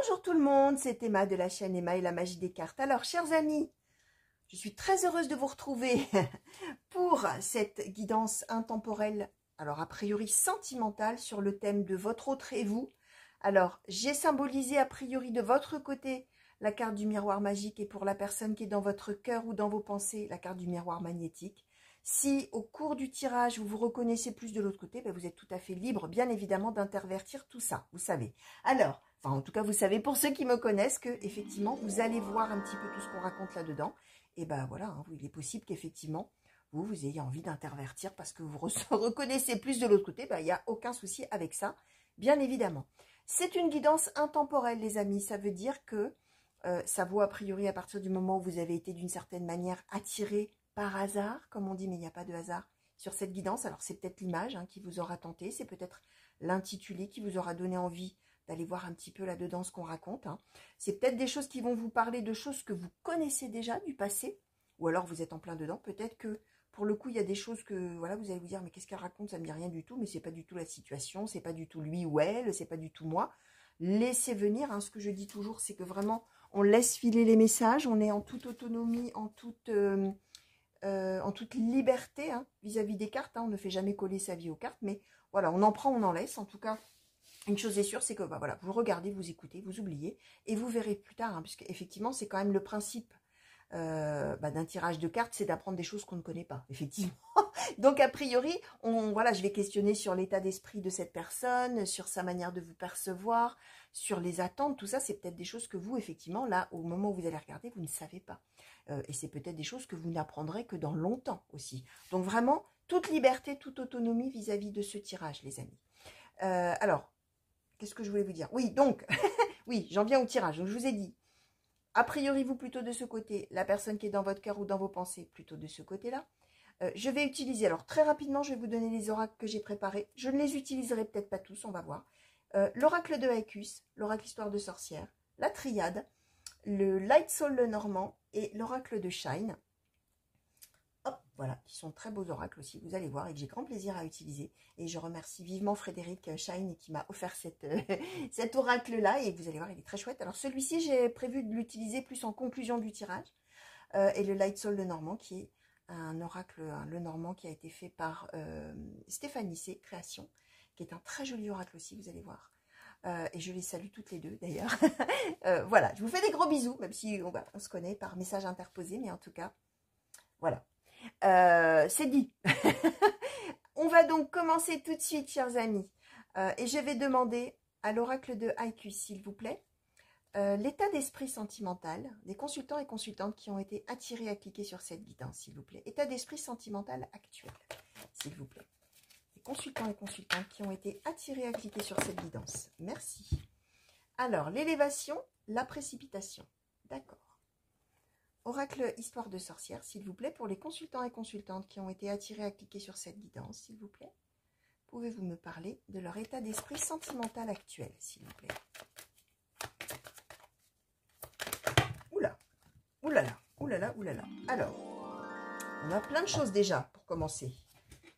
Bonjour tout le monde, c'est Emma de la chaîne Emma et la magie des cartes. Alors, chers amis, je suis très heureuse de vous retrouver pour cette guidance intemporelle, alors a priori sentimentale, sur le thème de votre autre et vous. Alors, j'ai symbolisé a priori de votre côté la carte du miroir magique et pour la personne qui est dans votre cœur ou dans vos pensées, la carte du miroir magnétique. Si au cours du tirage, vous vous reconnaissez plus de l'autre côté, ben vous êtes tout à fait libre, bien évidemment, d'intervertir tout ça, vous savez. Alors, en tout cas, vous savez, pour ceux qui me connaissent, que effectivement, vous allez voir un petit peu tout ce qu'on raconte là-dedans. Et ben voilà, hein, il est possible qu'effectivement, vous ayez envie d'intervertir parce que vous reconnaissez plus de l'autre côté. Ben, il n'y a aucun souci avec ça, bien évidemment. C'est une guidance intemporelle, les amis. Ça veut dire que ça vaut a priori à partir du moment où vous avez été d'une certaine manière attiré par hasard, comme on dit, mais il n'y a pas de hasard sur cette guidance. Alors, c'est peut-être l'image qui vous aura tenté, c'est peut-être l'intitulé qui vous aura donné envie d'aller voir un petit peu là-dedans ce qu'on raconte. C'est peut-être des choses qui vont vous parler de choses que vous connaissez déjà du passé, ou alors vous êtes en plein dedans. Peut-être que, pour le coup, il y a des choses que, voilà, vous allez vous dire, mais qu'est-ce qu'elle raconte, ça ne me dit rien du tout, mais c'est pas du tout la situation, c'est pas du tout lui ou elle, c'est pas du tout moi. Laissez venir, ce que je dis toujours, c'est que vraiment, on laisse filer les messages, on est en toute autonomie, en toute liberté vis-à-vis des cartes. On ne fait jamais coller sa vie aux cartes, mais voilà, on en prend, on en laisse. En tout cas, une chose est sûre, c'est que voilà, vous regardez, vous écoutez, vous oubliez, et vous verrez plus tard, puisque effectivement, c'est quand même le principe d'un tirage de cartes, c'est d'apprendre des choses qu'on ne connaît pas, effectivement. Donc, a priori, voilà, je vais questionner sur l'état d'esprit de cette personne, sur sa manière de vous percevoir, sur les attentes, tout ça, c'est peut-être des choses que vous, effectivement, là, au moment où vous allez regarder, vous ne savez pas. Et c'est peut-être des choses que vous n'apprendrez que dans longtemps aussi. Donc, vraiment, toute liberté, toute autonomie vis-à-vis de ce tirage, les amis. Alors, qu'est-ce que je voulais vous dire? Oui, donc, oui, j'en viens au tirage. Donc, je vous ai dit, a priori, vous plutôt de ce côté, la personne qui est dans votre cœur ou dans vos pensées, plutôt de ce côté-là. Je vais utiliser, alors très rapidement, je vais vous donner les oracles que j'ai préparés. Je ne les utiliserai peut-être pas tous, on va voir. L'oracle de Haecus, l'oracle histoire de sorcière, la triade, le Light Soul le Normand et l'oracle de Shine. Hop, voilà, qui sont très beaux oracles aussi, vous allez voir, et que j'ai grand plaisir à utiliser. Et je remercie vivement Frédéric Shine qui m'a offert cet oracle-là, et vous allez voir, il est très chouette. Alors celui-ci, j'ai prévu de l'utiliser plus en conclusion du tirage, et le Light Soul le Normand, qui est un oracle, le Normand, qui a été fait par Stéphanie C. Création, qui est un très joli oracle aussi, vous allez voir. Et je les salue toutes les deux d'ailleurs. Voilà, je vous fais des gros bisous, même si on se connaît par message interposé, mais en tout cas, voilà. C'est dit. On va donc commencer tout de suite, chers amis. Et je vais demander à l'oracle de Haecus, s'il vous plaît, l'état d'esprit sentimental des consultants et consultantes qui ont été attirés à cliquer sur cette guidance, s'il vous plaît. État d'esprit sentimental actuel, s'il vous plaît. Les consultants et consultantes qui ont été attirés à cliquer sur cette guidance. Merci. Alors, l'élévation, la précipitation. D'accord. Oracle histoire de sorcière, s'il vous plaît, pour les consultants et consultantes qui ont été attirés à cliquer sur cette guidance, s'il vous plaît. Pouvez-vous me parler de leur état d'esprit sentimental actuel, s'il vous plaît? Oula, oulala, oulala, oulala. Alors, on a plein de choses déjà pour commencer.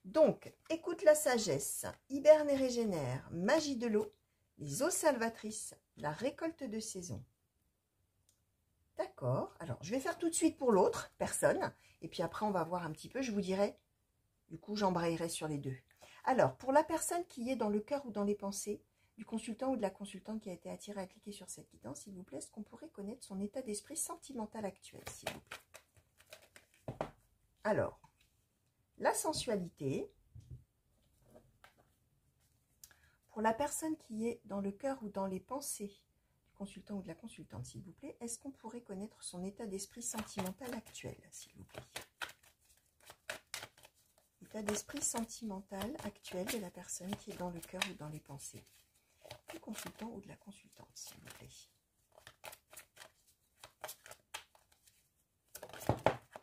Donc, écoute la sagesse, hiberne et régénère, magie de l'eau, les eaux salvatrices, la récolte de saison. D'accord, alors je vais faire tout de suite pour l'autre personne, et puis après on va voir un petit peu, je vous dirai, du coup j'embrayerai sur les deux. Alors, pour la personne qui est dans le cœur ou dans les pensées, du consultant ou de la consultante qui a été attirée à cliquer sur cette guidance, s'il vous plaît, est-ce qu'on pourrait connaître son état d'esprit sentimental actuel, s'il vous plaît? Alors, la sensualité. Pour la personne qui est dans le cœur ou dans les pensées, consultant ou de la consultante, s'il vous plaît, est-ce qu'on pourrait connaître son état d'esprit sentimental actuel, s'il vous plaît? État d'esprit sentimental actuel de la personne qui est dans le cœur ou dans les pensées, du consultant ou de la consultante, s'il vous plaît.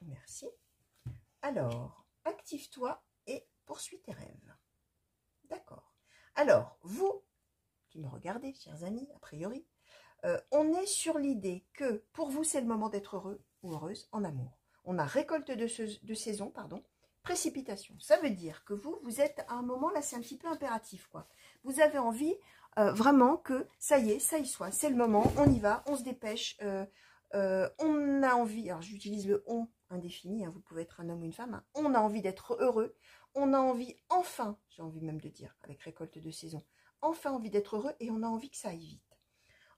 Merci. Alors, active-toi et poursuis tes rêves. D'accord. Alors, vous qui me regardez, chers amis, a priori, on est sur l'idée que pour vous, c'est le moment d'être heureux ou heureuse en amour. On a récolte de saison, pardon, précipitation. Ça veut dire que vous êtes à un moment, là, c'est un petit peu impératif, quoi. Vous avez envie, vraiment que ça y est, ça y soit, c'est le moment, on y va, on se dépêche, on a envie, alors j'utilise le on indéfini, hein, vous pouvez être un homme ou une femme, hein, on a envie d'être heureux, on a envie, enfin, j'ai envie même de dire, avec récolte de saison, enfin envie d'être heureux et on a envie que ça aille vite.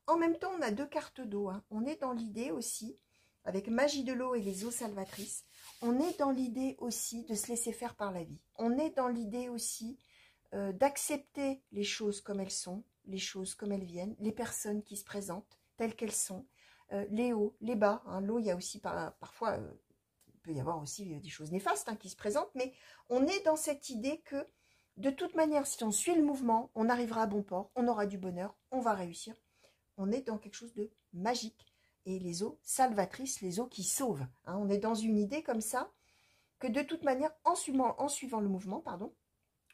En même temps, on a deux cartes d'eau, hein. On est dans l'idée aussi, avec magie de l'eau et les eaux salvatrices, on est dans l'idée aussi de se laisser faire par la vie. On est dans l'idée aussi d'accepter les choses comme elles sont, les choses comme elles viennent, les personnes qui se présentent telles qu'elles sont, les hauts, les bas. Hein. L'eau, il y a aussi parfois, il peut y avoir aussi des choses néfastes hein, qui se présentent, mais on est dans cette idée que de toute manière, si on suit le mouvement, on arrivera à bon port, on aura du bonheur, on va réussir. On est dans quelque chose de magique. Et les eaux salvatrices, les eaux qui sauvent. Hein. On est dans une idée comme ça, que de toute manière, en suivant le mouvement, pardon,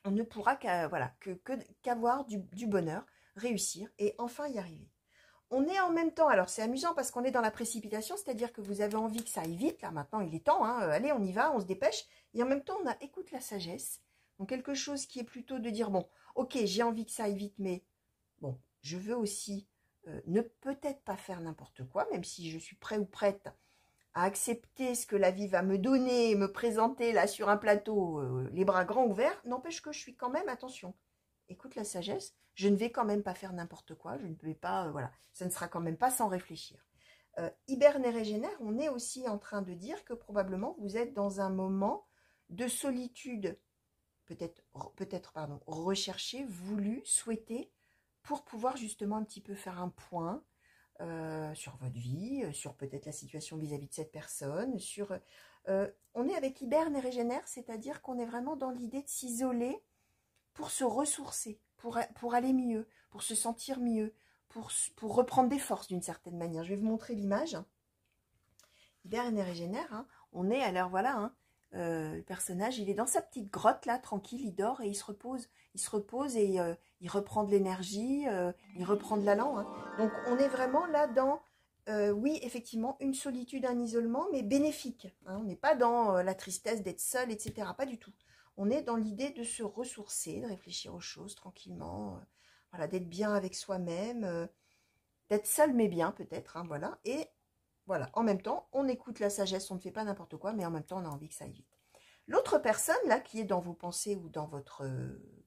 on ne pourra qu'avoir du bonheur, réussir et enfin y arriver. On est en même temps, alors c'est amusant parce qu'on est dans la précipitation, c'est-à-dire que vous avez envie que ça aille vite, là maintenant il est temps, hein, allez on y va, on se dépêche, et en même temps on a écoute la sagesse, donc quelque chose qui est plutôt de dire, bon, ok j'ai envie que ça aille vite, mais bon, je veux aussi ne peut-être pas faire n'importe quoi, même si je suis prêt ou prête à accepter ce que la vie va me donner, me présenter là sur un plateau, les bras grands ouverts, n'empêche que je suis quand même, attention, écoute la sagesse, je ne vais quand même pas faire n'importe quoi, je ne vais pas, voilà, ça ne sera quand même pas sans réfléchir. Hiberne et régénère, on est aussi en train de dire que probablement vous êtes dans un moment de solitude, peut-être recherché, voulu, souhaité, pour pouvoir justement un petit peu faire un point sur votre vie, sur peut-être la situation vis-à-vis de cette personne, on est avec hiberne et régénère, c'est-à-dire qu'on est vraiment dans l'idée de s'isoler pour se ressourcer, pour aller mieux, pour se sentir mieux, pour reprendre des forces d'une certaine manière. Je vais vous montrer l'image. Hiberne et régénère, hein, on est, alors voilà, hein, le personnage, il est dans sa petite grotte là, tranquille, il dort et il se repose et il reprend de l'énergie, il reprend de l'allant. Hein. Donc on est vraiment là dans, oui, effectivement, une solitude, un isolement, mais bénéfique. Hein. On n'est pas dans la tristesse d'être seul, etc. Pas du tout. On est dans l'idée de se ressourcer, de réfléchir aux choses tranquillement, voilà, d'être bien avec soi-même, d'être seul mais bien peut-être, hein, voilà. Et voilà, en même temps, on écoute la sagesse, on ne fait pas n'importe quoi, mais en même temps, on a envie que ça aille vite. L'autre personne, là, qui est dans vos pensées ou dans votre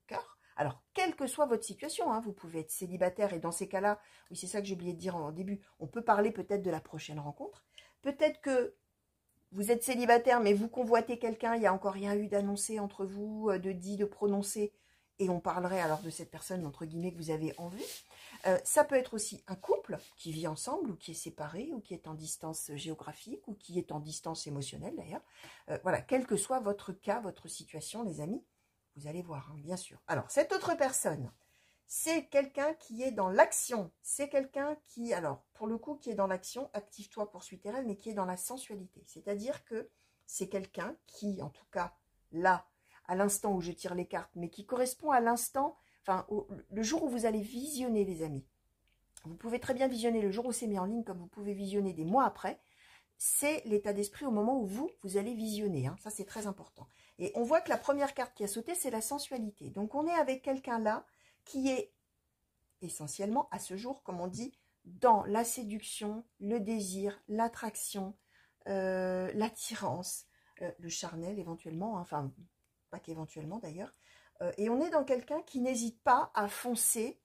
cœur, alors, quelle que soit votre situation, hein, vous pouvez être célibataire, et dans ces cas-là, oui, c'est ça que j'ai oublié de dire en début, on peut parler peut-être de la prochaine rencontre. Peut-être que vous êtes célibataire, mais vous convoitez quelqu'un, il n'y a encore rien eu d'annoncé entre vous, de dit, de prononcé, et on parlerait alors de cette personne, entre guillemets, que vous avez en vue. Ça peut être aussi un couple qui vit ensemble ou qui est séparé ou qui est en distance géographique ou qui est en distance émotionnelle d'ailleurs. Voilà, quel que soit votre cas, votre situation, les amis, vous allez voir, hein, bien sûr. Alors, cette autre personne, c'est quelqu'un qui est dans l'action. C'est quelqu'un qui, alors, pour le coup, qui est dans l'action, active-toi, poursuis tes rêves, mais qui est dans la sensualité. C'est-à-dire que c'est quelqu'un qui, en tout cas, là, à l'instant où je tire les cartes, mais qui correspond à l'instant, enfin, le jour où vous allez visionner, les amis. Vous pouvez très bien visionner le jour où c'est mis en ligne, comme vous pouvez visionner des mois après. C'est l'état d'esprit au moment où vous allez visionner. Hein. Ça, c'est très important. Et on voit que la première carte qui a sauté, c'est la sensualité. Donc, on est avec quelqu'un là qui est essentiellement, à ce jour, comme on dit, dans la séduction, le désir, l'attraction, l'attirance, le charnel éventuellement, hein, enfin, pas qu'éventuellement d'ailleurs. Et on est dans quelqu'un qui n'hésite pas à foncer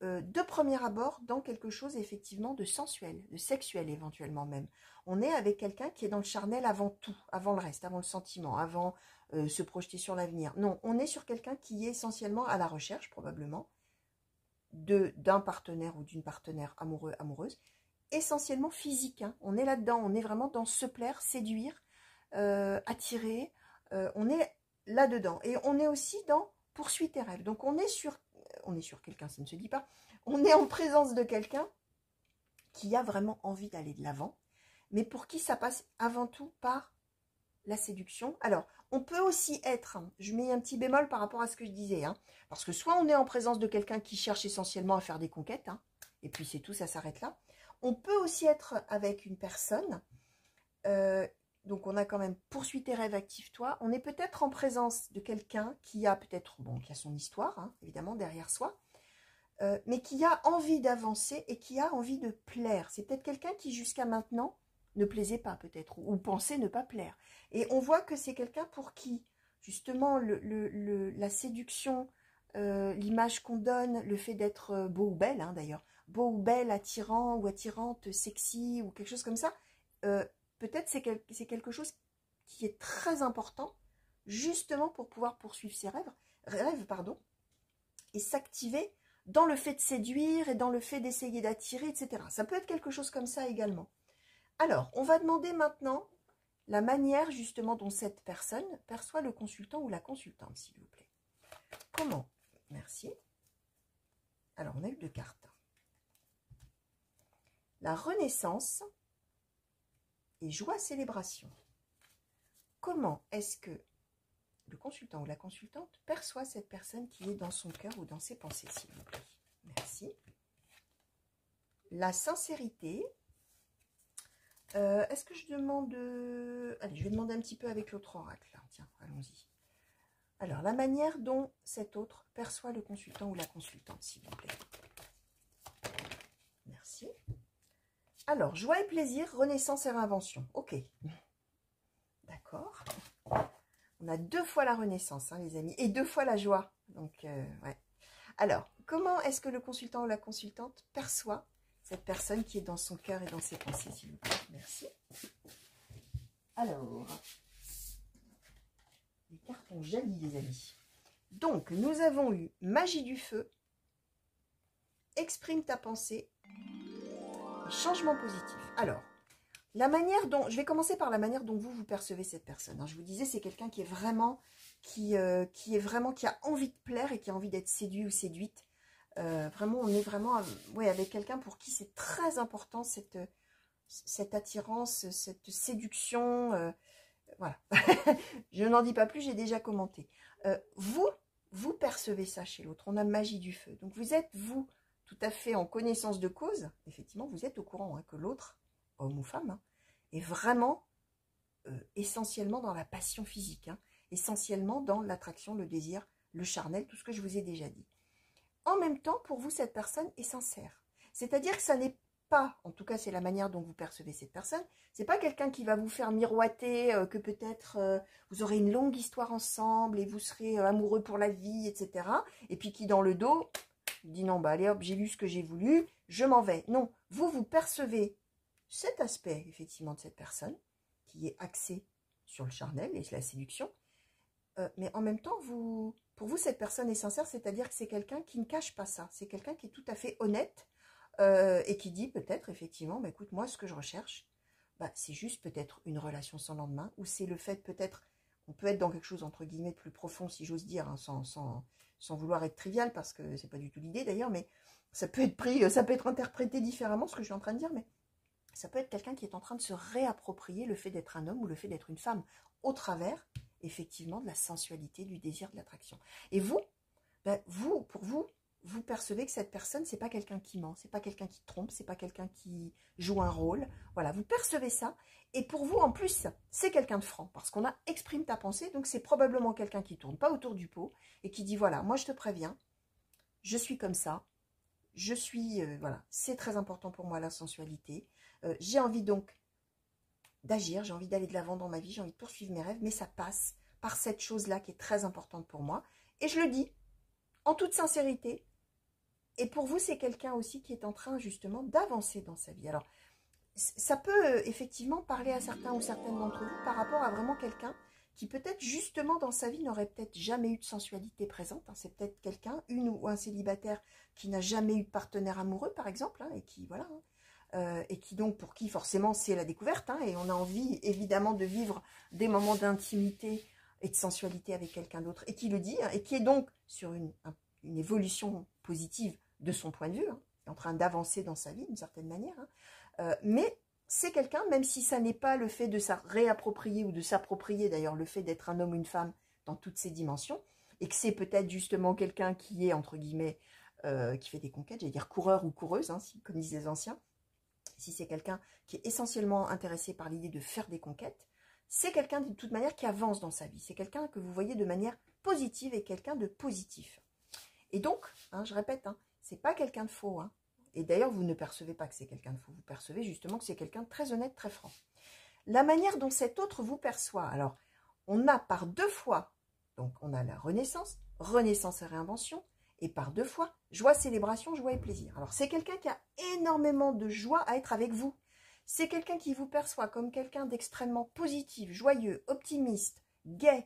de premier abord dans quelque chose effectivement de sensuel, de sexuel éventuellement même. On est avec quelqu'un qui est dans le charnel avant tout, avant le reste, avant le sentiment, avant se projeter sur l'avenir. Non, on est sur quelqu'un qui est essentiellement à la recherche probablement d'un partenaire ou d'une partenaire amoureux, amoureuse, essentiellement physique. Hein. On est là-dedans, on est vraiment dans se plaire, séduire, attirer, on est là-dedans. Et on est aussi dans poursuis tes rêves. Donc on est sur quelqu'un, ça ne se dit pas, on est en présence de quelqu'un qui a vraiment envie d'aller de l'avant, mais pour qui ça passe avant tout par la séduction. Alors, on peut aussi être, je mets un petit bémol par rapport à ce que je disais, hein, parce que soit on est en présence de quelqu'un qui cherche essentiellement à faire des conquêtes, hein, et puis c'est tout, ça s'arrête là. On peut aussi être avec une personne, donc on a quand même poursuis tes rêves, active-toi. On est peut-être en présence de quelqu'un qui a peut-être, bon, qui a son histoire, hein, évidemment, derrière soi. mais qui a envie d'avancer et qui a envie de plaire. C'est peut-être quelqu'un qui jusqu'à maintenant ne plaisait pas peut-être, ou pensait ne pas plaire. Et on voit que c'est quelqu'un pour qui justement la séduction, l'image qu'on donne, le fait d'être beau ou belle, hein, d'ailleurs, beau ou belle, attirant ou attirante, sexy ou quelque chose comme ça, peut-être c'est quelque chose qui est très important justement pour pouvoir poursuivre ses rêves pardon, et s'activer dans le fait de séduire et dans le fait d'essayer d'attirer, etc. Ça peut être quelque chose comme ça également. Alors, on va demander maintenant la manière justement dont cette personne perçoit le consultant ou la consultante, s'il vous plaît. Comment? Merci. Alors, on a eu 2 cartes. La renaissance et joie célébration. Comment est-ce que le consultant ou la consultante perçoit cette personne qui est dans son cœur ou dans ses pensées, s'il vous plaît? Merci. La sincérité. Est-ce que je demande... Allez, je vais demander un petit peu avec l'autre oracle. Là. Tiens, allons-y. Alors, la manière dont cet autre perçoit le consultant ou la consultante, s'il vous plaît. Merci. Alors, joie et plaisir, renaissance et réinvention. Ok. D'accord. On a 2 fois la renaissance, hein, les amis, et 2 fois la joie. Donc, ouais. Alors, comment est-ce que le consultant ou la consultante perçoit cette personne qui est dans son cœur et dans ses pensées, s'il vous plaît? Merci. Alors, les cartes ont jali, les amis. Donc, nous avons eu magie du feu, exprime ta pensée, changement positif. Alors, la manière dont, je vais commencer par la manière dont vous percevez cette personne. Je vous disais, c'est quelqu'un qui est vraiment, qui a envie de plaire et qui a envie d'être séduit ou séduite. Vraiment, on est vraiment, ouais, avec quelqu'un pour qui c'est très important cette attirance, cette séduction. Voilà. Je n'en dis pas plus, j'ai déjà commenté. Vous percevez ça chez l'autre. On a magie du feu. Donc vous êtes, vous, tout à fait en connaissance de cause. Effectivement, vous êtes au courant hein, que l'autre, homme ou femme, hein, est vraiment essentiellement dans la passion physique, hein, essentiellement dans l'attraction, le désir, le charnel, tout ce que je vous ai déjà dit. En même temps, pour vous, cette personne est sincère. C'est-à-dire que ça n'est pas, en tout cas c'est la manière dont vous percevez cette personne, c'est pas quelqu'un qui va vous faire miroiter que peut-être vous aurez une longue histoire ensemble et vous serez amoureux pour la vie, etc. Et puis qui dans le dos dit non, bah allez hop, j'ai lu ce que j'ai voulu, je m'en vais. Non, vous percevez cet aspect effectivement de cette personne qui est axé sur le charnel et la séduction, mais en même temps, pour vous, cette personne est sincère, c'est-à-dire que c'est quelqu'un qui ne cache pas ça, c'est quelqu'un qui est tout à fait honnête et qui dit peut-être effectivement, bah, écoute, moi ce que je recherche, bah, c'est juste peut-être une relation sans lendemain, ou c'est le fait peut-être, on peut être dans quelque chose entre guillemets de plus profond, si j'ose dire, hein, sans vouloir être trivial, parce que c'est pas du tout l'idée d'ailleurs, mais ça peut être pris, ça peut être interprété différemment, ce que je suis en train de dire, mais ça peut être quelqu'un qui est en train de se réapproprier le fait d'être un homme ou le fait d'être une femme au travers, effectivement, de la sensualité, du désir, de l'attraction. Et vous, ben, pour vous percevez que cette personne, c'est pas quelqu'un qui ment, c'est pas quelqu'un qui trompe, c'est pas quelqu'un qui joue un rôle. Voilà, vous percevez ça. Et pour vous, en plus, c'est quelqu'un de franc, parce qu'on a exprime ta pensée, donc c'est probablement quelqu'un qui tourne pas autour du pot et qui dit, voilà, moi je te préviens, je suis comme ça, je suis, voilà, c'est très important pour moi la sensualité. J'ai envie donc d'agir, j'ai envie d'aller de l'avant dans ma vie, j'ai envie de poursuivre mes rêves, mais ça passe par cette chose-là qui est très importante pour moi. Et je le dis en toute sincérité. Et pour vous, c'est quelqu'un aussi qui est en train justement d'avancer dans sa vie. Alors, ça peut effectivement parler à certains ou certaines d'entre vous par rapport à vraiment quelqu'un qui peut-être justement dans sa vie n'aurait peut-être jamais eu de sensualité présente. C'est peut-être quelqu'un, une ou un célibataire qui n'a jamais eu de partenaire amoureux par exemple, et qui, voilà, et qui donc pour qui forcément c'est la découverte, et on a envie évidemment de vivre des moments d'intimité et de sensualité avec quelqu'un d'autre, et qui le dit, et qui est donc sur une évolution positive de son point de vue, en train d'avancer dans sa vie d'une certaine manière, mais c'est quelqu'un, même si ça n'est pas le fait de se réapproprier ou de s'approprier d'ailleurs le fait d'être un homme ou une femme dans toutes ses dimensions, et que c'est peut-être justement quelqu'un qui est entre guillemets qui fait des conquêtes, j'allais dire coureur ou coureuse, comme disaient les anciens. Si c'est quelqu'un qui est essentiellement intéressé par l'idée de faire des conquêtes, c'est quelqu'un de toute manière qui avance dans sa vie. C'est quelqu'un que vous voyez de manière positive et quelqu'un de positif. Et donc, je répète, c'est pas quelqu'un de faux. Hein. Et d'ailleurs, vous ne percevez pas que c'est quelqu'un de faux. Vous percevez justement que c'est quelqu'un de très honnête, très franc. La manière dont cet autre vous perçoit. Alors, on a par 2 fois, donc on a la renaissance, renaissance et réinvention, et par 2 fois, joie, célébration, joie et plaisir. Alors, c'est quelqu'un qui a énormément de joie à être avec vous. C'est quelqu'un qui vous perçoit comme quelqu'un d'extrêmement positif, joyeux, optimiste, gai,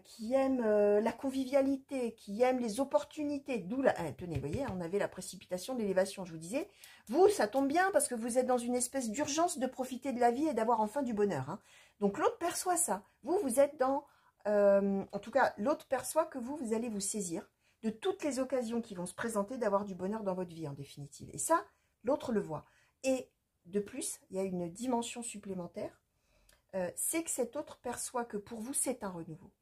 qui aime la convivialité, qui aime les opportunités. D'où la... tenez, vous voyez, on avait la précipitation, l'élévation, je vous disais. Vous, ça tombe bien parce que vous êtes dans une espèce d'urgence de profiter de la vie et d'avoir enfin du bonheur. Hein. Donc l'autre perçoit ça. Vous, vous êtes dans... en tout cas, l'autre perçoit que vous allez vous saisir de toutes les occasions qui vont se présenter d'avoir du bonheur dans votre vie, en définitive. Et ça, l'autre le voit. Et de plus, il y a une dimension supplémentaire, c'est que cet autre perçoit que pour vous, c'est un renouveau.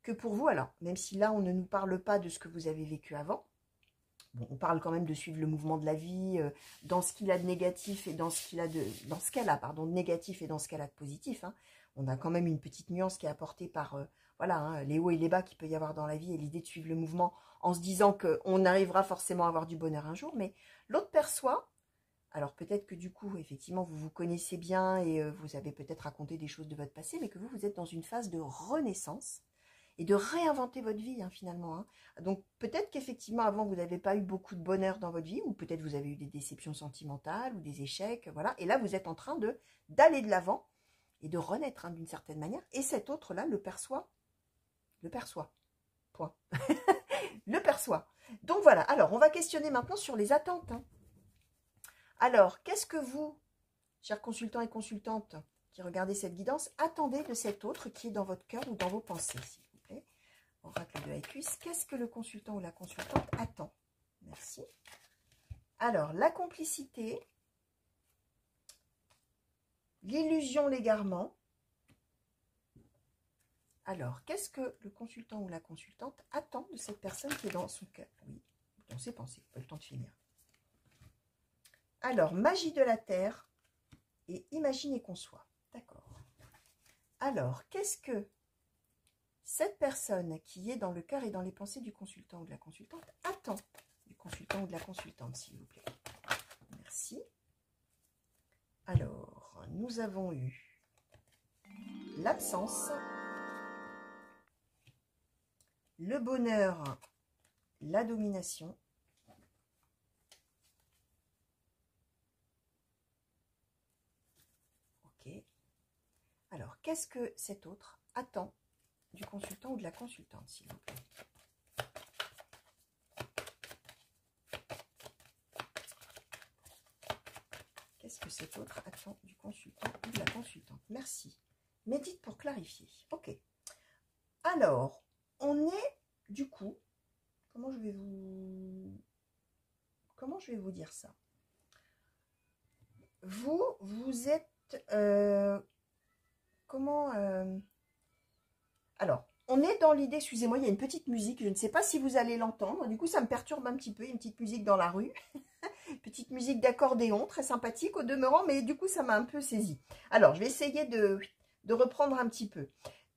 Que pour vous, alors, même si là, on ne nous parle pas de ce que vous avez vécu avant, bon, on parle quand même de suivre le mouvement de la vie, dans ce qu'il a de négatif et dans ce qu'il a de... dans ce qu'elle a, pardon, de négatif et dans ce qu'elle a de positif. Hein. On a quand même une petite nuance qui est apportée par, voilà, hein, les hauts et les bas qu'il peut y avoir dans la vie et l'idée de suivre le mouvement en se disant qu'on arrivera forcément à avoir du bonheur un jour, mais l'autre perçoit. Alors peut-être que du coup, effectivement, vous vous connaissez bien et vous avez peut-être raconté des choses de votre passé, mais que vous êtes dans une phase de renaissance et de réinventer votre vie, hein, finalement. Hein. Donc peut-être qu'effectivement, avant, vous n'avez pas eu beaucoup de bonheur dans votre vie, ou peut-être vous avez eu des déceptions sentimentales ou des échecs, voilà. Et là, vous êtes en train d'aller de l'avant et de renaître, hein, d'une certaine manière. Et cet autre-là le perçoit. Point. Le perçoit. Donc voilà, alors on va questionner maintenant sur les attentes. Hein. Alors, qu'est-ce que vous, chers consultants et consultantes qui regardez cette guidance, attendez de cet autre qui est dans votre cœur ou dans vos pensées, s'il vous plaît. Oracle de Haïkus, qu'est-ce que le consultant ou la consultante attend? Merci. Alors, la complicité, l'illusion, l'égarement. Alors, qu'est-ce que le consultant ou la consultante attend de cette personne qui est dans son cœur? Oui, dans ses pensées, pas le temps de finir. Alors, magie de la terre et imaginer qu'on soit. D'accord. Alors, qu'est-ce que cette personne qui est dans le cœur et dans les pensées du consultant ou de la consultante attend du consultant ou de la consultante, s'il vous plaît? Merci. Alors, nous avons eu l'absence, le bonheur, la domination, ok. Alors, qu'est-ce que cet autre attend du consultant ou de la consultante, s'il vous plaît? Qu'est-ce que cet autre attend du consultant ou de la consultante? Merci. Médite pour clarifier. Ok. Alors, on est, du coup, comment je vais vous dire ça? Vous êtes... alors, on est dans l'idée, excusez-moi, il y a une petite musique, je ne sais pas si vous allez l'entendre, du coup ça me perturbe un petit peu, il y a une petite musique dans la rue, petite musique d'accordéon, très sympathique au demeurant, mais du coup ça m'a un peu saisi. Alors, je vais essayer de reprendre un petit peu.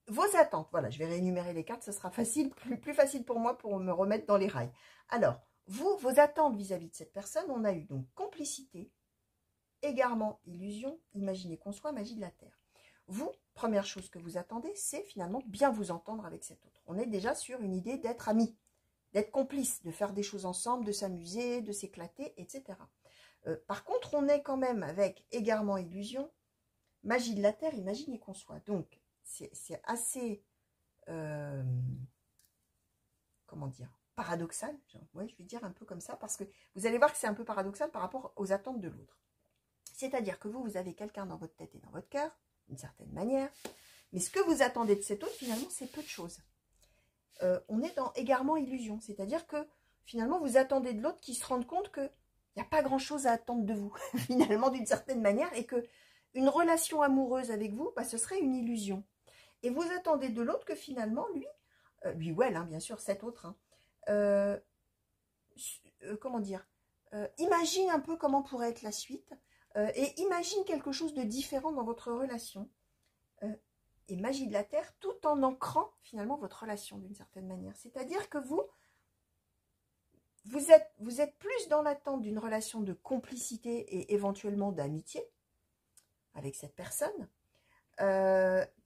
Vos attentes, voilà, je vais réénumérer les cartes, ce sera facile, plus facile pour moi pour me remettre dans les rails. Alors, vos attentes vis-à-vis de cette personne, on a eu donc complicité, égarement, illusion, imaginer qu'on soit, magie de la terre. Vous, première chose que vous attendez, c'est finalement bien vous entendre avec cet autre. On est déjà sur une idée d'être amis, d'être complice, de faire des choses ensemble, de s'amuser, de s'éclater, etc. Par contre, on est quand même avec égarement, illusion, magie de la terre, imaginer qu'on soit. Donc, c'est assez, comment dire, paradoxal, ouais, je vais dire un peu comme ça, parce que vous allez voir que c'est un peu paradoxal par rapport aux attentes de l'autre. C'est-à-dire que vous avez quelqu'un dans votre tête et dans votre cœur, d'une certaine manière, mais ce que vous attendez de cet autre, finalement, c'est peu de choses. On est dans égarement illusion, c'est-à-dire que finalement, vous attendez de l'autre qui se rende compte qu'il n'y a pas grand-chose à attendre de vous, finalement, d'une certaine manière, et que une relation amoureuse avec vous, bah, ce serait une illusion. Et vous attendez de l'autre que finalement, lui ou elle, hein, bien sûr, cet autre, hein, comment dire, imagine un peu comment pourrait être la suite, et imagine quelque chose de différent dans votre relation. Et magie de la terre, tout en ancrant finalement votre relation d'une certaine manière. C'est-à-dire que vous vous êtes plus dans l'attente d'une relation de complicité et éventuellement d'amitié avec cette personne,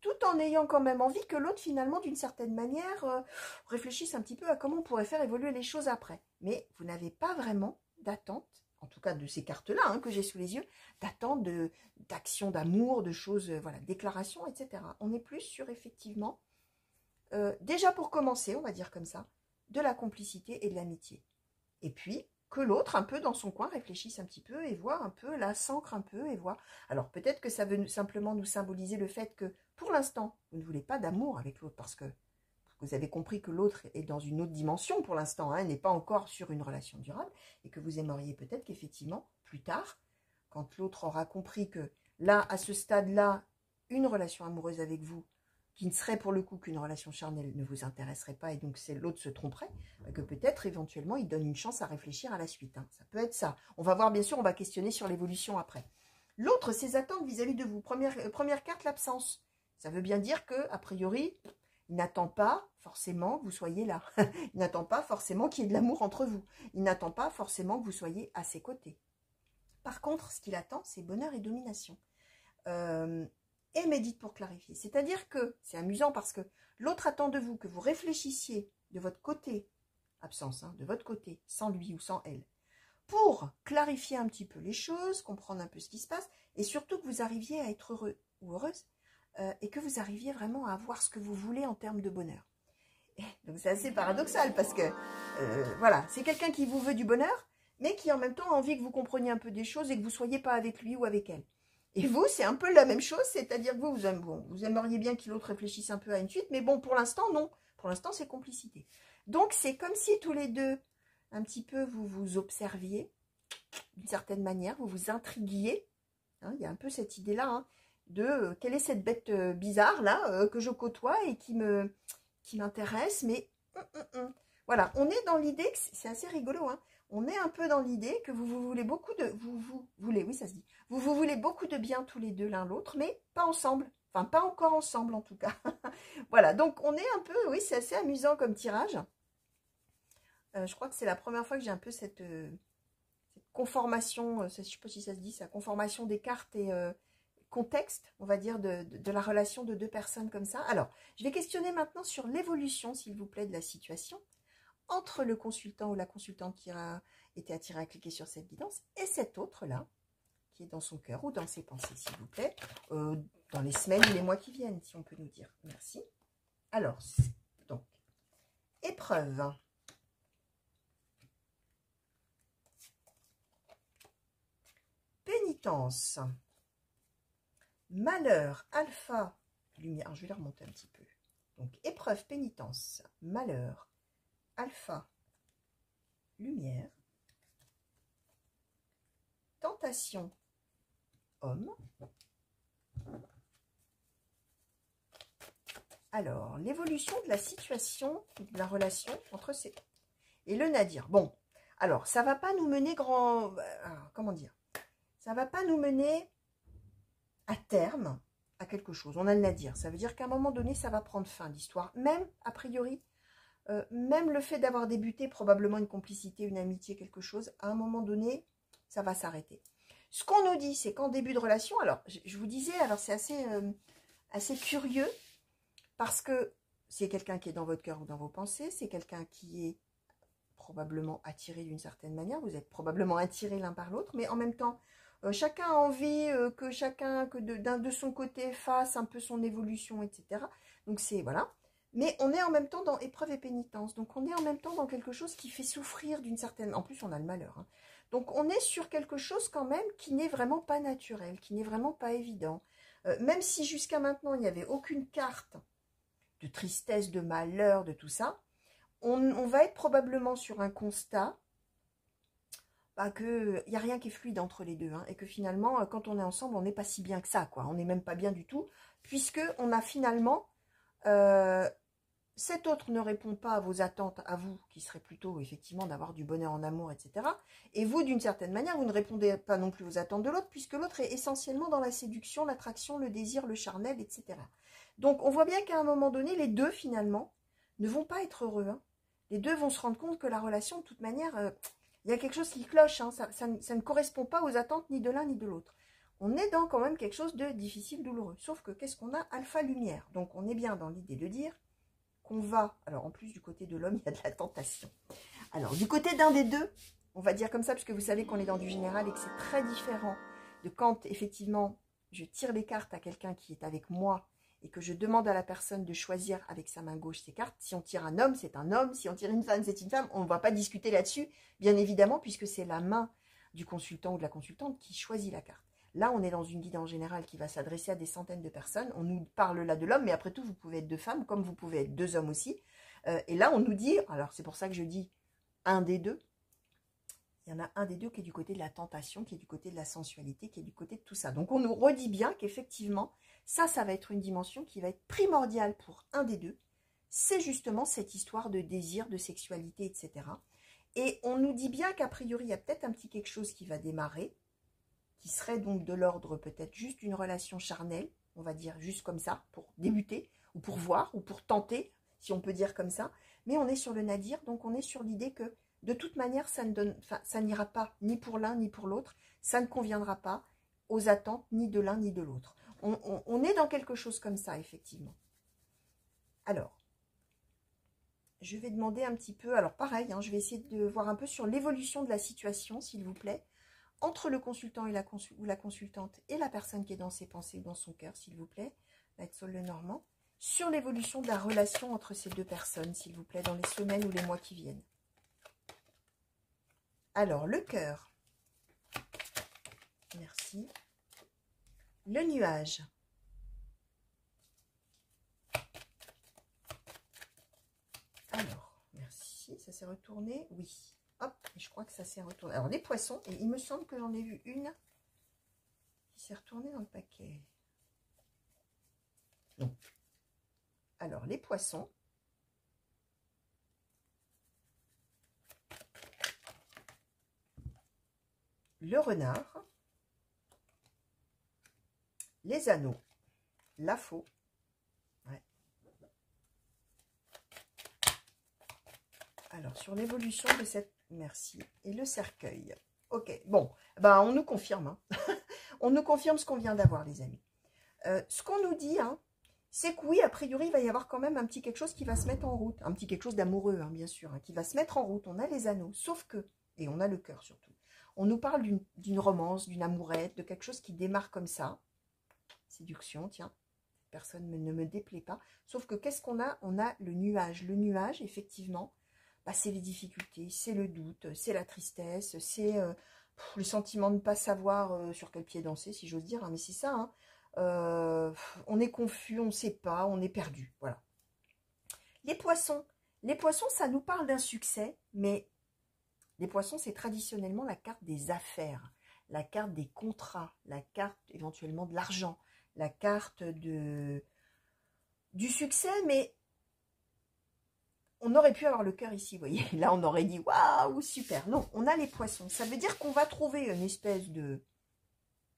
tout en ayant quand même envie que l'autre, finalement, d'une certaine manière, réfléchisse un petit peu à comment on pourrait faire évoluer les choses après. Mais vous n'avez pas vraiment d'attente, en tout cas de ces cartes-là hein, que j'ai sous les yeux, d'attente, d'action, d'amour, de choses, voilà, déclarations, etc. On est plus sur, effectivement, déjà pour commencer, on va dire comme ça, de la complicité et de l'amitié. Et puis, que l'autre, un peu dans son coin, réfléchisse un petit peu et voit un peu, là, s'ancre un peu et voit. Alors, peut-être que ça veut simplement nous symboliser le fait que, pour l'instant, vous ne voulez pas d'amour avec l'autre parce que vous avez compris que l'autre est dans une autre dimension pour l'instant, hein, n'est pas encore sur une relation durable et que vous aimeriez peut-être qu'effectivement, plus tard, quand l'autre aura compris que, là, à ce stade-là, une relation amoureuse avec vous, qui ne serait pour le coup qu'une relation charnelle ne vous intéresserait pas et donc c'est l'autre se tromperait, que peut-être éventuellement il donne une chance à réfléchir à la suite. Hein. Ça peut être ça. On va voir bien sûr, on va questionner sur l'évolution après. L'autre, ses attentes vis-à-vis de vous. Première carte, l'absence. Ça veut bien dire que, a priori, il n'attend pas forcément que vous soyez là. Il n'attend pas forcément qu'il y ait de l'amour entre vous. Il n'attend pas forcément que vous soyez à ses côtés. Par contre, ce qu'il attend, c'est bonheur et domination. Et médite pour clarifier. C'est-à-dire que, c'est amusant parce que l'autre attend de vous que vous réfléchissiez de votre côté, absence, hein, de votre côté, sans lui ou sans elle, pour clarifier un petit peu les choses, comprendre un peu ce qui se passe, et surtout que vous arriviez à être heureux ou heureuse, et que vous arriviez vraiment à avoir ce que vous voulez en termes de bonheur. Et donc c'est assez paradoxal parce que, voilà, c'est quelqu'un qui vous veut du bonheur, mais qui en même temps a envie que vous compreniez un peu des choses et que vous ne soyez pas avec lui ou avec elle. Et vous, c'est un peu la même chose, c'est-à-dire que vous aimeriez bien que l'autre réfléchisse un peu à une suite, mais bon, pour l'instant, non. Pour l'instant, c'est complicité. Donc, c'est comme si tous les deux, un petit peu, vous vous observiez, d'une certaine manière, vous vous intriguiez. Hein, il y a un peu cette idée-là, hein, de quelle est cette bête bizarre, là, que je côtoie et qui m'intéresse, mais voilà, on est dans l'idée, que c'est assez rigolo, hein, on est un peu dans l'idée que vous voulez beaucoup de... Vous voulez, oui, ça se dit. Vous voulez beaucoup de bien tous les deux l'un l'autre, mais pas ensemble. Enfin, pas encore ensemble, en tout cas. Voilà, donc on est un peu... Oui, c'est assez amusant comme tirage. Je crois que c'est la première fois que j'ai un peu cette conformation, je ne sais pas si ça se dit, ça, conformation des cartes et contexte, on va dire, de la relation de deux personnes comme ça. Alors, je vais questionner maintenant sur l'évolution, s'il vous plaît, de la situation entre le consultant ou la consultante qui a été attiré à cliquer sur cette guidance et cet autre-là, qui est dans son cœur ou dans ses pensées, s'il vous plaît, dans les semaines ou les mois qui viennent, si on peut nous dire. Merci. Alors, donc, épreuve. Pénitence. Malheur, alpha, lumière. Alors, je vais la remonter un petit peu. Donc, épreuve, pénitence, malheur, alpha, lumière, tentation, homme. Alors, l'évolution de la situation, de la relation entre ces... Et le nadir. Bon, alors, ça va pas nous mener comment dire? Ça va pas nous mener à terme à quelque chose. On a le nadir. Ça veut dire qu'à un moment donné, ça va prendre fin, l'histoire. Même, a priori, même le fait d'avoir débuté probablement une complicité, une amitié, quelque chose, à un moment donné, ça va s'arrêter. Ce qu'on nous dit, c'est qu'en début de relation, alors, je vous disais, alors c'est assez curieux, parce que c'est quelqu'un qui est dans votre cœur ou dans vos pensées, c'est quelqu'un qui est probablement attiré d'une certaine manière, vous êtes probablement attirés l'un par l'autre, mais en même temps, chacun a envie que chacun, de son côté, fasse un peu son évolution, etc. Donc c'est, voilà. Mais on est en même temps dans épreuve et pénitence. Donc on est en même temps dans quelque chose qui fait souffrir d'une certaine... En plus, on a le malheur. Hein. Donc on est sur quelque chose quand même qui n'est vraiment pas naturel, qui n'est vraiment pas évident. Même si jusqu'à maintenant, il n'y avait aucune carte de tristesse, de malheur, de tout ça, on va être probablement sur un constat qu'il n'y a rien qui est fluide entre les deux. Hein, et que finalement, quand on est ensemble, on n'est pas si bien que ça. Quoi. On n'est même pas bien du tout, puisqu'on a finalement... cet autre ne répond pas à vos attentes, à vous, qui serait plutôt effectivement d'avoir du bonheur en amour, etc. Et vous, d'une certaine manière, vous ne répondez pas non plus aux attentes de l'autre, puisque l'autre est essentiellement dans la séduction, l'attraction, le désir, le charnel, etc. Donc, on voit bien qu'à un moment donné, les deux, finalement, ne vont pas être heureux. Hein. Les deux vont se rendre compte que la relation, de toute manière, il y a quelque chose qui cloche. Hein, ça ne correspond pas aux attentes ni de l'un ni de l'autre. On est dans quand même quelque chose de difficile, douloureux. Sauf que qu'est-ce qu'on a? Alpha-lumière. Donc on est bien dans l'idée de dire qu'on va... Alors en plus du côté de l'homme, il y a de la tentation. Alors du côté d'un des deux, on va dire comme ça, puisque vous savez qu'on est dans du général et que c'est très différent de quand effectivement je tire les cartes à quelqu'un qui est avec moi et que je demande à la personne de choisir avec sa main gauche ses cartes. Si on tire un homme, c'est un homme. Si on tire une femme, c'est une femme. On ne va pas discuter là-dessus, bien évidemment, puisque c'est la main du consultant ou de la consultante qui choisit la carte. Là, on est dans une guidance générale qui va s'adresser à des centaines de personnes. On nous parle là de l'homme, mais après tout, vous pouvez être deux femmes, comme vous pouvez être deux hommes aussi. Et là, on nous dit, alors c'est pour ça que je dis un des deux, il y en a un des deux qui est du côté de la tentation, qui est du côté de la sensualité, qui est du côté de tout ça. Donc on nous redit bien qu'effectivement, ça va être une dimension qui va être primordiale pour un des deux. C'est justement cette histoire de désir, de sexualité, etc. Et on nous dit bien qu'a priori, il y a peut-être un petit quelque chose qui va démarrer, qui serait donc de l'ordre peut-être juste d'une relation charnelle, on va dire juste comme ça, pour débuter, ou pour voir, ou pour tenter, si on peut dire comme ça. Mais on est sur le nadir, donc on est sur l'idée que de toute manière, ça n'ira pas ni pour l'un ni pour l'autre, ça ne conviendra pas aux attentes ni de l'un ni de l'autre. On est dans quelque chose comme ça, effectivement. Alors, je vais demander un petit peu, alors pareil, hein, je vais essayer de voir un peu sur l'évolution de la situation, s'il vous plaît, entre le consultant et ou la consultante et la personne qui est dans ses pensées ou dans son cœur, s'il vous plaît, Light Soul Lenormand, sur l'évolution de la relation entre ces deux personnes, s'il vous plaît, dans les semaines ou les mois qui viennent. Alors, le cœur. Merci. Le nuage. Alors, merci. Ça s'est retourné? Oui. Hop, je crois que ça s'est retourné. Alors, les poissons, et il me semble que j'en ai vu une qui s'est retournée dans le paquet. Non. Alors, les poissons. Le renard. Les anneaux. La faux. Ouais. Alors, sur l'évolution de cette... Merci. Et le cercueil. Ok, bon, ben, on nous confirme. Hein. On nous confirme ce qu'on vient d'avoir, les amis. Ce qu'on nous dit, hein, c'est que oui, a priori, il va y avoir quand même un petit quelque chose qui va se mettre en route. Un petit quelque chose d'amoureux, hein, bien sûr, hein, qui va se mettre en route. On a les anneaux, sauf que, et on a le cœur surtout, on nous parle d'une romance, d'une amourette, de quelque chose qui démarre comme ça. Séduction, tiens, personne ne me déplaît pas. Sauf que qu'est-ce qu'on a? On a le nuage. Le nuage, effectivement, bah, c'est les difficultés, c'est le doute, c'est la tristesse, c'est le sentiment de ne pas savoir sur quel pied danser, si j'ose dire, hein, mais c'est ça, hein. On est confus, on ne sait pas, on est perdu, voilà. Les poissons, ça nous parle d'un succès, mais les poissons, c'est traditionnellement la carte des affaires, la carte des contrats, la carte éventuellement de l'argent, la carte du succès, mais on aurait pu avoir le cœur ici, vous voyez. Là, on aurait dit, waouh, super. Non, on a les poissons. Ça veut dire qu'on va trouver une espèce de...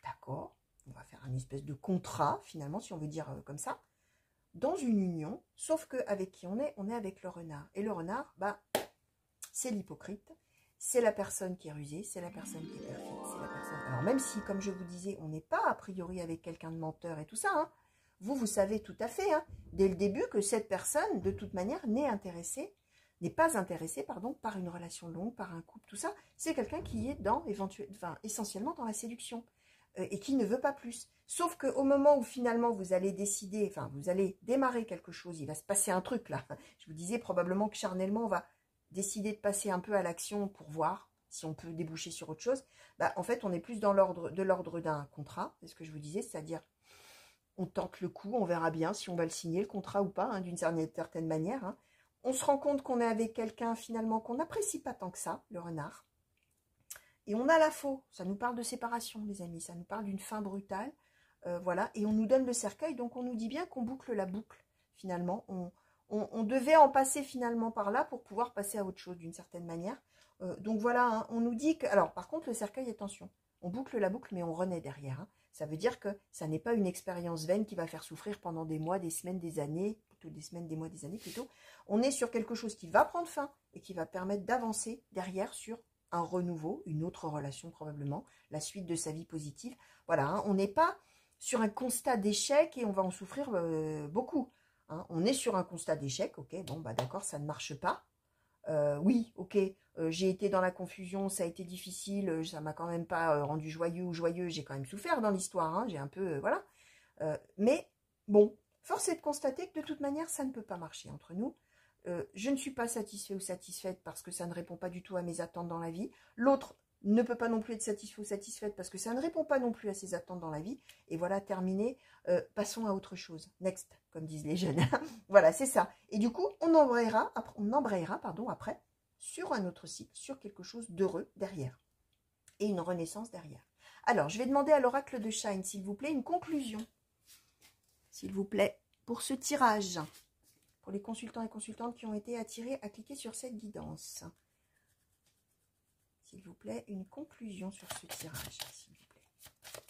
D'accord, on va faire une espèce de contrat, finalement, si on veut dire comme ça, dans une union, sauf qu'avec qui on est avec le renard. Et le renard, bah, c'est l'hypocrite, c'est la personne qui est rusée, c'est la personne qui est perfide, c'est la personne... Alors, même si, comme je vous disais, on n'est pas a priori avec quelqu'un de menteur et tout ça, hein, vous savez tout à fait, hein, dès le début, que cette personne, de toute manière, n'est pas intéressée, pardon, par une relation longue, par un couple, tout ça. C'est quelqu'un qui est essentiellement dans la séduction et qui ne veut pas plus. Sauf qu'au moment où finalement vous allez décider, enfin, vous allez démarrer quelque chose, il va se passer un truc là. Je vous disais probablement que charnellement, on va décider de passer un peu à l'action pour voir si on peut déboucher sur autre chose. Bah, en fait, on est plus dans l'ordre d'un contrat, c'est ce que je vous disais, c'est-à-dire on tente le coup, on verra bien si on va le signer, le contrat ou pas, hein, d'une certaine manière. Hein. On se rend compte qu'on est avec quelqu'un, finalement, qu'on n'apprécie pas tant que ça, le renard. Et on a la faux. Ça nous parle de séparation, les amis. Ça nous parle d'une fin brutale. Voilà. Et on nous donne le cercueil. Donc, on nous dit bien qu'on boucle la boucle, finalement. On devait en passer, finalement, par là pour pouvoir passer à autre chose, d'une certaine manière. Donc, voilà. Hein, on nous dit que... Alors, par contre, le cercueil, attention. On boucle la boucle, mais on renaît derrière. Hein. Ça veut dire que ça n'est pas une expérience vaine qui va faire souffrir pendant des mois, des semaines, des années, plutôt des semaines, des mois, des années plutôt. On est sur quelque chose qui va prendre fin et qui va permettre d'avancer derrière sur un renouveau, une autre relation probablement, la suite de sa vie positive. Voilà, hein, on n'est pas sur un constat d'échec et on va en souffrir beaucoup. Hein. On est sur un constat d'échec, ok, bon, bah d'accord, ça ne marche pas. Oui, ok, j'ai été dans la confusion, ça a été difficile, ça m'a quand même pas rendu joyeux ou joyeux, j'ai quand même souffert dans l'histoire, hein, j'ai un peu, voilà. Mais bon, force est de constater que de toute manière, ça ne peut pas marcher entre nous. Je ne suis pas satisfait ou satisfaite parce que ça ne répond pas du tout à mes attentes dans la vie. L'autre ne peut pas non plus être satisfait ou satisfaite parce que ça ne répond pas non plus à ses attentes dans la vie. Et voilà, terminé. Passons à autre chose. Next, comme disent les jeunes. Voilà, c'est ça. Et du coup, on embrayera après sur un autre cycle, sur quelque chose d'heureux derrière. Et une renaissance derrière. Alors, je vais demander à l'oracle de Shine, s'il vous plaît, une conclusion. S'il vous plaît, pour ce tirage. Pour les consultants et consultantes qui ont été attirés à cliquer sur cette guidance. S'il vous plaît, une conclusion sur ce tirage, s'il vous plaît.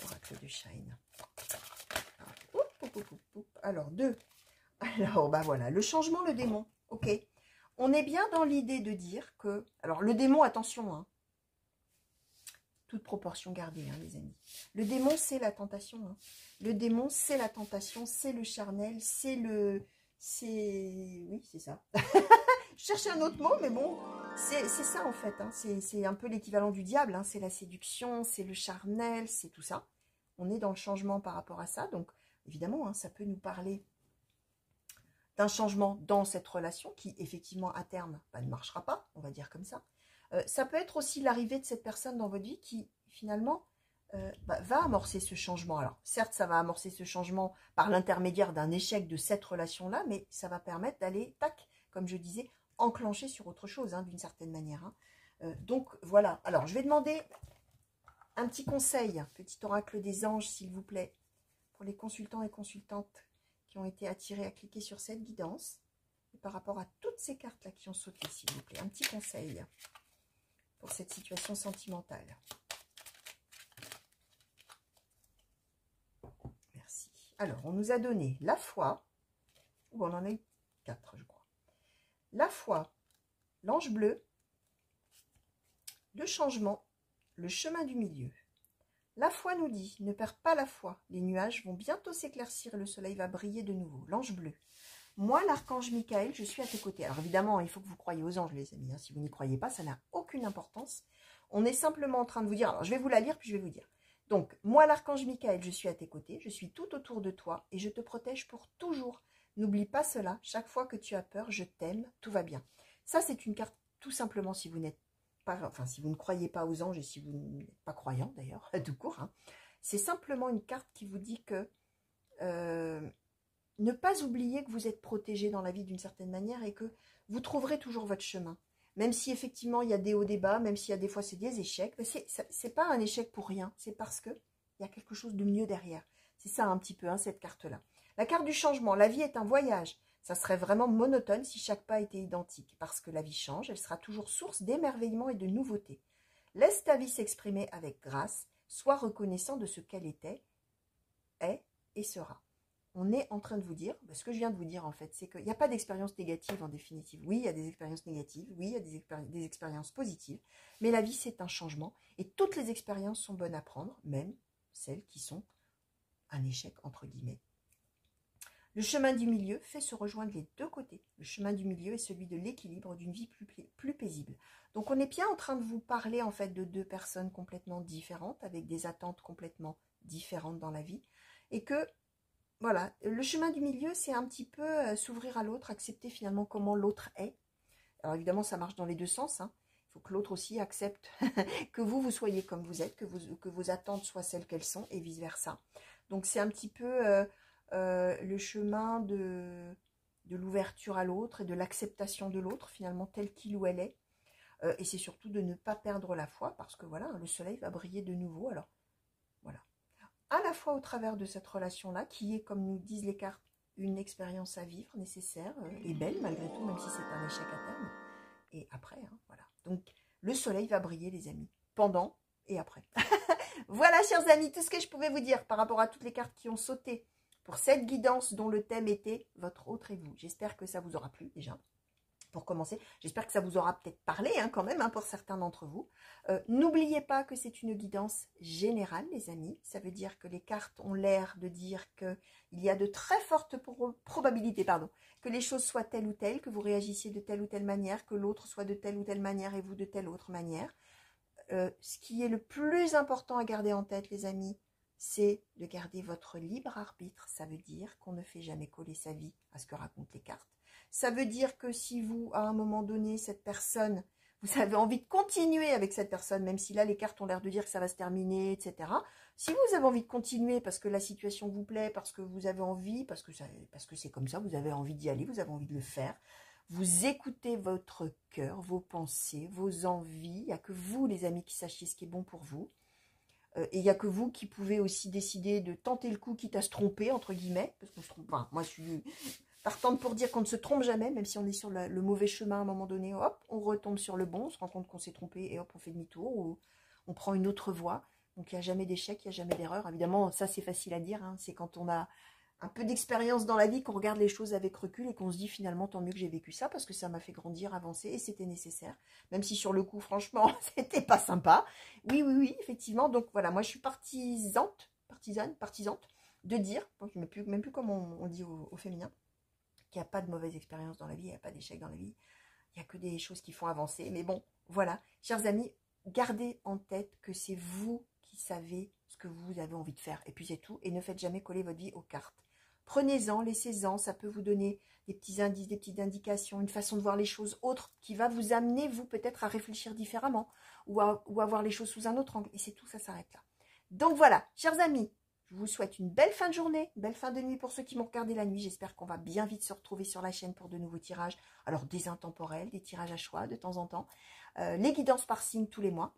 Oracle de Shine. Alors, 2. Alors, bah voilà, le changement, le démon. Ok. On est bien dans l'idée de dire que... Alors, le démon, attention, hein. Toute proportion gardée, hein, les amis. Le démon, c'est la tentation. Hein. Le démon, c'est la tentation, c'est le charnel, c'est le... Oui, c'est ça. Je cherchais un autre mot, mais bon, c'est ça en fait. Hein. C'est un peu l'équivalent du diable. Hein. C'est la séduction, c'est le charnel, c'est tout ça. On est dans le changement par rapport à ça. Donc, évidemment, hein, ça peut nous parler d'un changement dans cette relation qui, effectivement, à terme, bah, ne marchera pas, on va dire comme ça. Ça peut être aussi l'arrivée de cette personne dans votre vie qui, finalement, va amorcer ce changement. Alors, certes, ça va amorcer ce changement par l'intermédiaire d'un échec de cette relation-là, mais ça va permettre d'aller, tac, comme je disais, enclencher sur autre chose, hein, d'une certaine manière. Hein. Donc, voilà. Alors, je vais demander un petit conseil, petit oracle des anges, s'il vous plaît, pour les consultants et consultantes qui ont été attirés à cliquer sur cette guidance, et par rapport à toutes ces cartes-là qui ont sauté, s'il vous plaît. Un petit conseil pour cette situation sentimentale. Merci. Alors, on nous a donné la foi, ou on en a eu 4, je crois. La foi, l'ange bleu, le changement, le chemin du milieu. La foi nous dit, ne perds pas la foi, les nuages vont bientôt s'éclaircir et le soleil va briller de nouveau. L'ange bleu. Moi, l'archange Michael, je suis à tes côtés. Alors évidemment, il faut que vous croyiez aux anges, les amis. Hein. Si vous n'y croyez pas, ça n'a aucune importance. On est simplement en train de vous dire, alors je vais vous la lire, puis je vais vous dire. Donc, moi, l'archange Michael, je suis à tes côtés, je suis tout autour de toi et je te protège pour toujours. N'oublie pas cela, chaque fois que tu as peur, je t'aime, tout va bien. Ça, c'est une carte, tout simplement, si vous n'êtes pas, enfin, si vous ne croyez pas aux anges et si vous n'êtes pas croyant, d'ailleurs, tout court, hein, c'est simplement une carte qui vous dit que ne pas oublier que vous êtes protégé dans la vie d'une certaine manière et que vous trouverez toujours votre chemin. Même si effectivement il y a des hauts, des bas, même s'il y a des fois c'est des échecs, mais c'est pas un échec pour rien, c'est parce que il y a quelque chose de mieux derrière. C'est ça un petit peu, hein, cette carte-là. La carte du changement, la vie est un voyage. Ça serait vraiment monotone si chaque pas était identique. Parce que la vie change, elle sera toujours source d'émerveillement et de nouveauté. Laisse ta vie s'exprimer avec grâce, sois reconnaissant de ce qu'elle était, est et sera. On est en train de vous dire, ce que je viens de vous dire en fait, c'est qu'il n'y a pas d'expérience négative en définitive. Oui, il y a des expériences négatives, oui, il y a des expériences positives, mais la vie c'est un changement et toutes les expériences sont bonnes à prendre, même celles qui sont un échec entre guillemets. Le chemin du milieu fait se rejoindre les deux côtés. Le chemin du milieu est celui de l'équilibre d'une vie plus paisible. Donc on est bien en train de vous parler en fait de deux personnes complètement différentes, avec des attentes complètement différentes dans la vie, et que voilà, le chemin du milieu, c'est un petit peu s'ouvrir à l'autre, accepter finalement comment l'autre est. Alors évidemment, ça marche dans les deux sens. Hein. Il faut que l'autre aussi accepte que vous soyez comme vous êtes, que vos attentes soient celles qu'elles sont et vice-versa. Donc c'est un petit peu le chemin de l'ouverture à l'autre et de l'acceptation de l'autre, finalement, tel qu'il ou elle est. Et c'est surtout de ne pas perdre la foi, parce que voilà, le soleil va briller de nouveau. Alors, voilà. À la fois au travers de cette relation-là, qui est, comme nous disent les cartes, une expérience à vivre nécessaire et belle malgré tout, même si c'est un échec à terme. Et après, hein, voilà. Donc, le soleil va briller, les amis, pendant et après. Voilà, chers amis, tout ce que je pouvais vous dire par rapport à toutes les cartes qui ont sauté pour cette guidance dont le thème était votre autre et vous. J'espère que ça vous aura plu déjà. Pour commencer, j'espère que ça vous aura peut-être parlé quand même pour certains d'entre vous. N'oubliez pas que c'est une guidance générale, les amis. Ça veut dire que les cartes ont l'air de dire qu'il y a de très fortes probabilités que les choses soient telles ou telles, que vous réagissiez de telle ou telle manière, que l'autre soit de telle ou telle manière et vous de telle autre manière. Ce qui est le plus important à garder en tête, les amis, c'est de garder votre libre arbitre. Ça veut dire qu'on ne fait jamais coller sa vie à ce que racontent les cartes. Ça veut dire que si vous, à un moment donné, cette personne, vous avez envie de continuer avec cette personne, même si là, les cartes ont l'air de dire que ça va se terminer, etc. Si vous avez envie de continuer parce que la situation vous plaît, parce que vous avez envie, parce que c'est comme ça, vous avez envie d'y aller, vous avez envie de le faire, vous écoutez votre cœur, vos pensées, vos envies. Il n'y a que vous, les amis, qui sachiez ce qui est bon pour vous. Et il n'y a que vous qui pouvez aussi décider de tenter le coup, quitte à se tromper, entre guillemets. Parce qu'on se trompe. Enfin, moi, je suis partante pour dire qu'on ne se trompe jamais, même si on est sur le mauvais chemin à un moment donné. Hop, on retombe sur le bon, on se rend compte qu'on s'est trompé et hop, on fait demi-tour ou on prend une autre voie. Donc, il n'y a jamais d'échec, il n'y a jamais d'erreur. Évidemment, ça, c'est facile à dire. C'est quand on a un peu d'expérience dans la vie, qu'on regarde les choses avec recul et qu'on se dit finalement tant mieux que j'ai vécu ça parce que ça m'a fait grandir, avancer et c'était nécessaire. Même si sur le coup, franchement, c'était pas sympa. Oui, effectivement. Donc voilà, moi je suis partisane de dire, je ne sais même plus comment on dit au féminin, qu'il n'y a pas de mauvaise expérience dans la vie, il n'y a pas d'échec dans la vie. Il n'y a que des choses qui font avancer. Mais bon, voilà, chers amis, gardez en tête que c'est vous qui savez ce que vous avez envie de faire. Et puis c'est tout. Et ne faites jamais coller votre vie aux cartes. Prenez-en, laissez-en, ça peut vous donner des petits indices, des petites indications, une façon de voir les choses autre qui va vous amener, vous, peut-être à réfléchir différemment ou à voir les choses sous un autre angle. Et c'est tout, ça s'arrête là. Donc voilà, chers amis, je vous souhaite une belle fin de journée, une belle fin de nuit pour ceux qui m'ont regardé la nuit. J'espère qu'on va bien vite se retrouver sur la chaîne pour de nouveaux tirages. Alors des intemporels, des tirages à choix de temps en temps. Les guidances par signe tous les mois.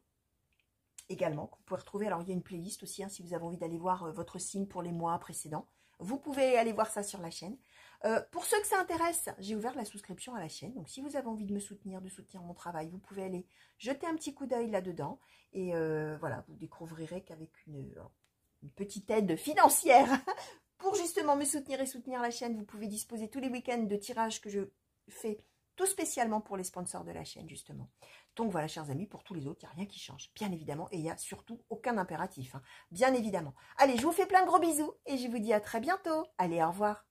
Également, que vous pouvez retrouver. Alors il y a une playlist aussi, si vous avez envie d'aller voir votre signe pour les mois précédents. Vous pouvez aller voir ça sur la chaîne. Pour ceux que ça intéresse, j'ai ouvert la souscription à la chaîne. Donc, si vous avez envie de me soutenir, de soutenir mon travail, vous pouvez aller jeter un petit coup d'œil là-dedans. Et voilà, vous découvrirez qu'avec une petite aide financière pour justement me soutenir et soutenir la chaîne, vous pouvez disposer tous les week-ends de tirages que je fais tout spécialement pour les sponsors de la chaîne, justement. Donc voilà, chers amis, pour tous les autres, il n'y a rien qui change, bien évidemment, et il n'y a surtout aucun impératif, bien évidemment. Allez, je vous fais plein de gros bisous, et je vous dis à très bientôt. Allez, au revoir.